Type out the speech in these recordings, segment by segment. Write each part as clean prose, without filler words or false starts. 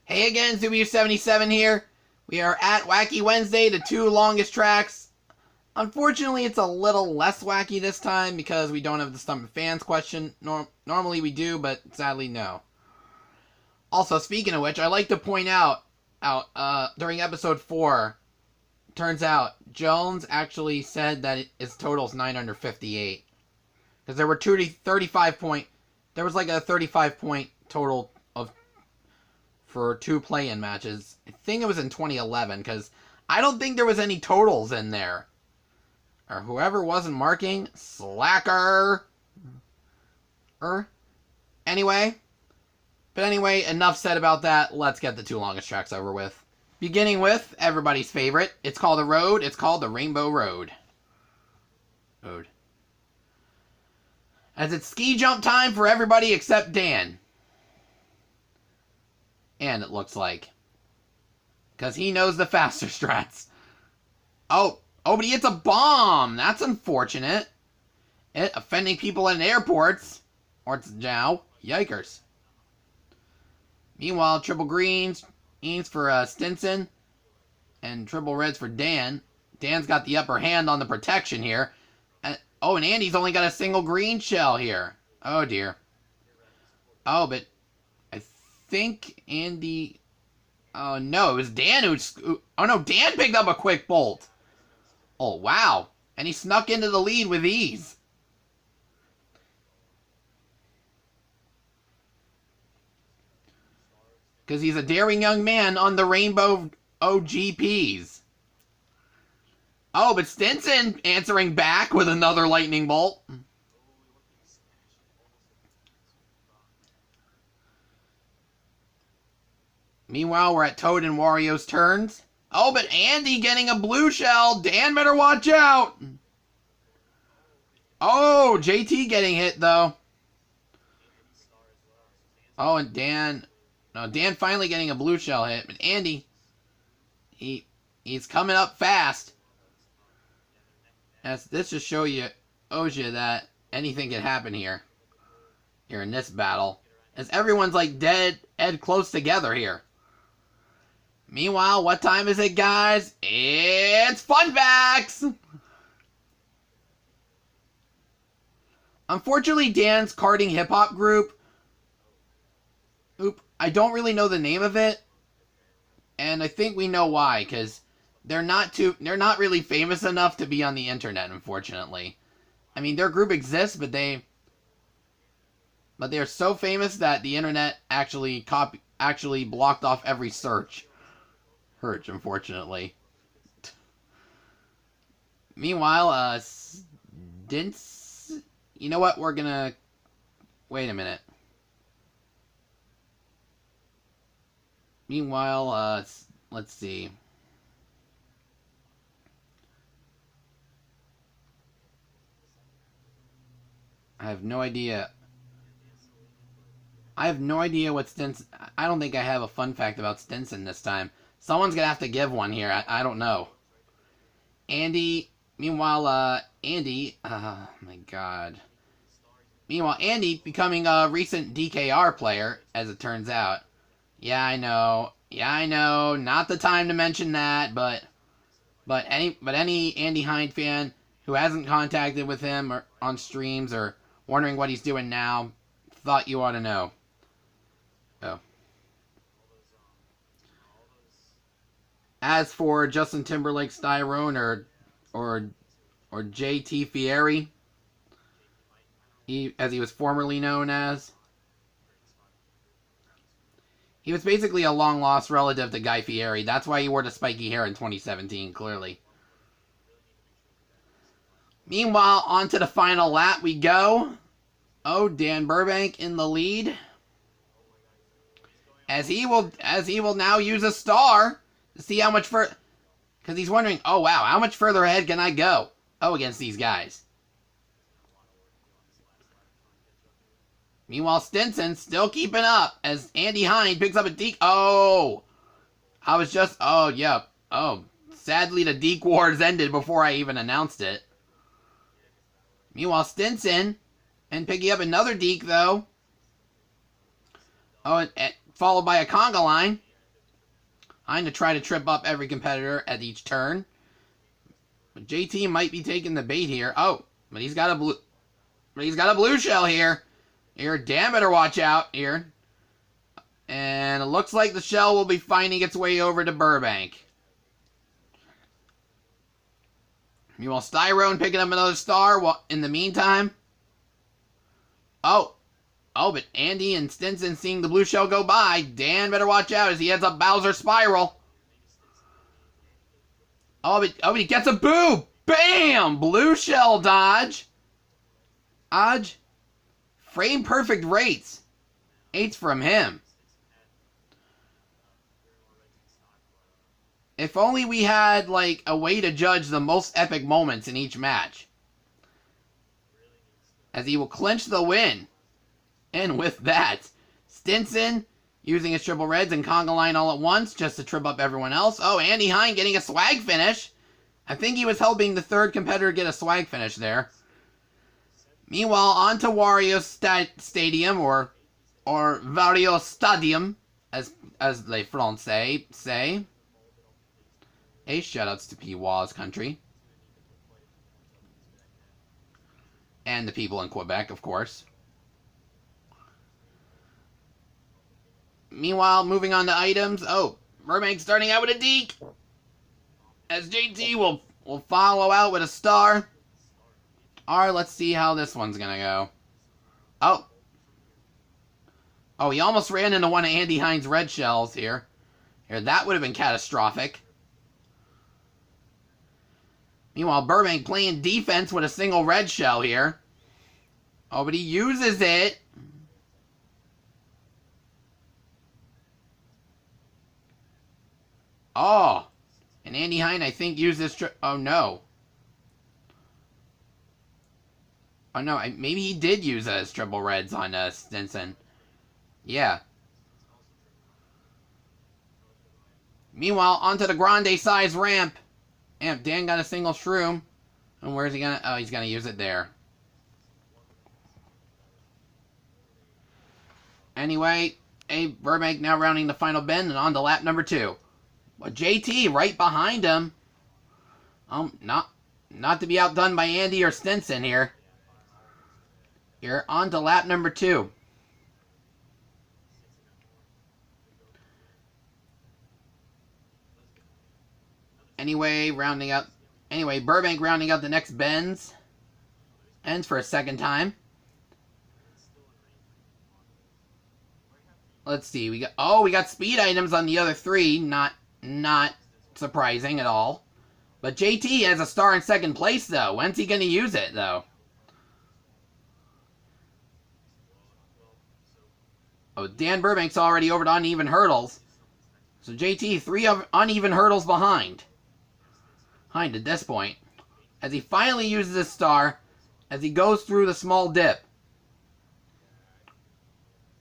Hey again, Zubu77 here. We are at Wacky Wednesday, the 2 longest tracks. Unfortunately, it's a little less wacky this time because we don't have the Stump Fans question. Normally we do, but sadly no. Also, speaking of which, I'd like to point out, during episode 4, turns out Jones actually said that his total's 958. Because there were 35 point, there was like a 35 point total for 2 play-in matches. I think it was in 2011, because I don't think there was any totals in there. Or whoever wasn't marking, slacker. Anyway, enough said about that. Let's get the 2 longest tracks over with. Beginning with everybody's favorite. It's called a road. It's called the Rainbow Road. As it's ski jump time for everybody except Dan. And it looks like. Because he knows the faster strats. Oh, but he hits a bomb. That's unfortunate. It offending people in airports. Or it's Jow. Yikers. Meanwhile, triple greens for Stinson. And triple reds for Dan. Dan's got the upper hand on the protection here. And Andy's only got a single green shell here. Oh, dear. Oh, but I think Andy... Oh, no, it was Dan who... Oh, no, Dan picked up a quick bolt. Oh, wow. And he snuck into the lead with ease. Because he's a daring young man on the Rainbow OGPs. Oh, but Stinson answering back with another lightning bolt. Meanwhile, we're at Toad and Wario's turns. Oh, but Andy getting a blue shell. Dan better watch out. Oh, JT getting hit, though. Oh, and Dan... No, Dan finally getting a blue shell hit. But Andy, he's coming up fast. This just shows you that anything can happen here in this battle. As everyone's like dead close together here. Meanwhile, what time is it, guys? It's Fun Facts! Unfortunately, Dan's karting hip-hop group... I don't really know the name of it. And I think we know why, because they're not really famous enough to be on the internet, unfortunately. I mean, their group exists, but they're so famous that the internet actually blocked off every search, unfortunately. Meanwhile, you know what? We're gonna wait a minute. Meanwhile, let's see. I have no idea what Stinson... I don't think I have a fun fact about Stinson this time. Someone's gonna have to give one here. I don't know. Andy... Meanwhile, Andy... Oh, my God. Meanwhile, Andy becoming a recent DKR player, as it turns out. Yeah, I know. Not the time to mention that, but any Andy Hind fan who hasn't contacted with him or on streams or wondering what he's doing now, thought you ought to know. Oh. As for Justin Timberlake Styrone or JT Fieri, as he was formerly known as, he was basically a long-lost relative to Guy Fieri. That's why he wore the spiky hair in 2017, clearly. Meanwhile, on to the final lap we go. Oh, Dan Burbank in the lead. As he will now use a star to see how much further... Because he's wondering, oh wow, how much further ahead can I go? Oh, against these guys. Meanwhile, Stinson still keeping up as Andy Hind picks up a deke. Oh! Yep. Oh, sadly the deke wars ended before I even announced it. Meanwhile, Stinson and picking up another deke, though. Oh, and followed by a conga line. I'm to try to trip up every competitor at each turn. But JT might be taking the bait here. Oh, but he's got a blue shell here. Here, Dan better watch out here. And it looks like the shell will be finding its way over to Burbank. Meanwhile, Styrone picking up another star in the meantime. Oh, but Andy and Stinson seeing the blue shell go by. Dan better watch out as he heads up Bowser Spiral. But he gets a boo! Bam! Blue shell dodge. Frame perfect rates. 8s from him. If only we had, like, a way to judge the most epic moments in each match. As he will clinch the win. And with that, Stinson using his triple reds and conga line all at once just to trip up everyone else. Oh, Andy Hine getting a swag finish. I think he was helping the third competitor get a swag finish there. Meanwhile, on to Wario Stadium, or Wario Stadium, as les Français say. Hey, shoutouts to P-Waz country. And the people in Quebec, of course. Meanwhile, moving on to items. Oh, Burbank starting out with a deke. As JT will follow out with a star. Alright, let's see how this one's gonna go. Oh, he almost ran into one of Andy Hine's red shells here. That would have been catastrophic. Meanwhile, Burbank playing defense with a single red shell here. Oh, but he uses it. Oh. And Andy Hine, I think, used this... Oh, no. Oh, no. Maybe he did use his triple reds on Stinson. Yeah. Meanwhile, onto the grande size ramp. And Dan got a single shroom. And where's he gonna... Oh, he's gonna use it there. Anyway, Burbank now rounding the final bend and on to lap number 2. But JT right behind him. Not to be outdone by Andy or Stinson here. Here, on to lap number 2. Anyway, Burbank rounding out the next bends. Ends for a second time. Let's see, we got speed items on the other 3, not surprising at all. But JT has a star in second place, though. When's he going to use it, though? Oh, Dan Burbank's already over to uneven hurdles. So JT, 3 uneven hurdles behind at this point. As he finally uses his star, as he goes through the small dip.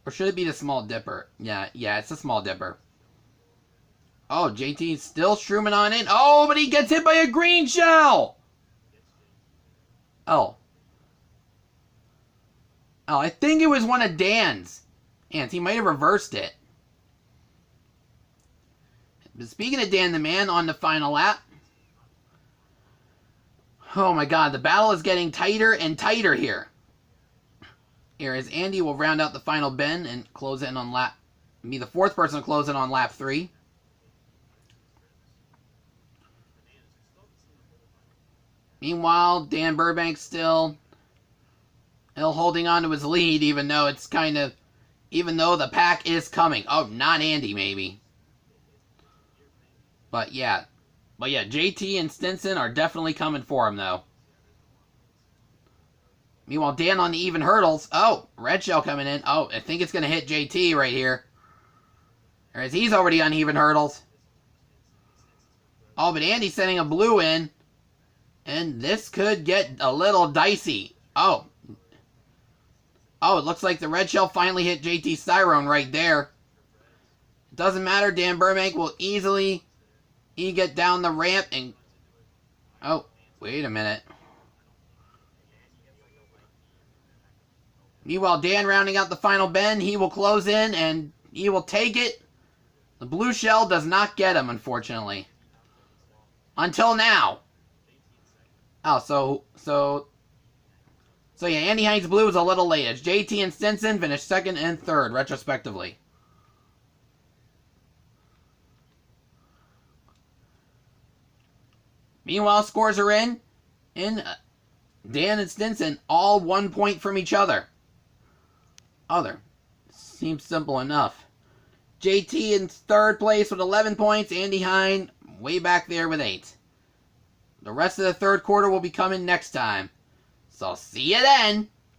Or should it be the small dipper? Yeah, it's the small dipper. Oh, JT's still shrooming on in. Oh, but he gets hit by a green shell! Oh, I think it was one of Dan's. And he might have reversed it. But speaking of Dan the Man, on the final lap. Oh my god, the battle is getting tighter and tighter here. Here, as Andy will round out the final bend and close in on be the 4th person to close in on lap 3. Meanwhile, Dan Burbank still holding on to his lead, even though the pack is coming. Oh, not Andy, maybe. But yeah, JT and Stinson are definitely coming for him, though. Meanwhile, Dan on the even hurdles. Oh, red shell coming in. Oh, I think it's going to hit JT right here. Whereas he's already on even hurdles. Oh, but Andy's sending a blue in. And this could get a little dicey. Oh, it looks like the red shell finally hit JT Styrone right there. It doesn't matter. Dan Burbank will easily get down the ramp and... Oh, wait a minute. Meanwhile, Dan rounding out the final bend. He will close in and he will take it. The blue shell does not get him, unfortunately. Until now. Oh, so yeah, Andy Hines Blue is a little late. As JT and Stinson finished second and third, retrospectively. Meanwhile, scores are in. Dan and Stinson all 1 point from each other. Seems simple enough. JT in third place with 11 points. Andy Hine way back there with 8. The rest of the third quarter will be coming next time. So see you then.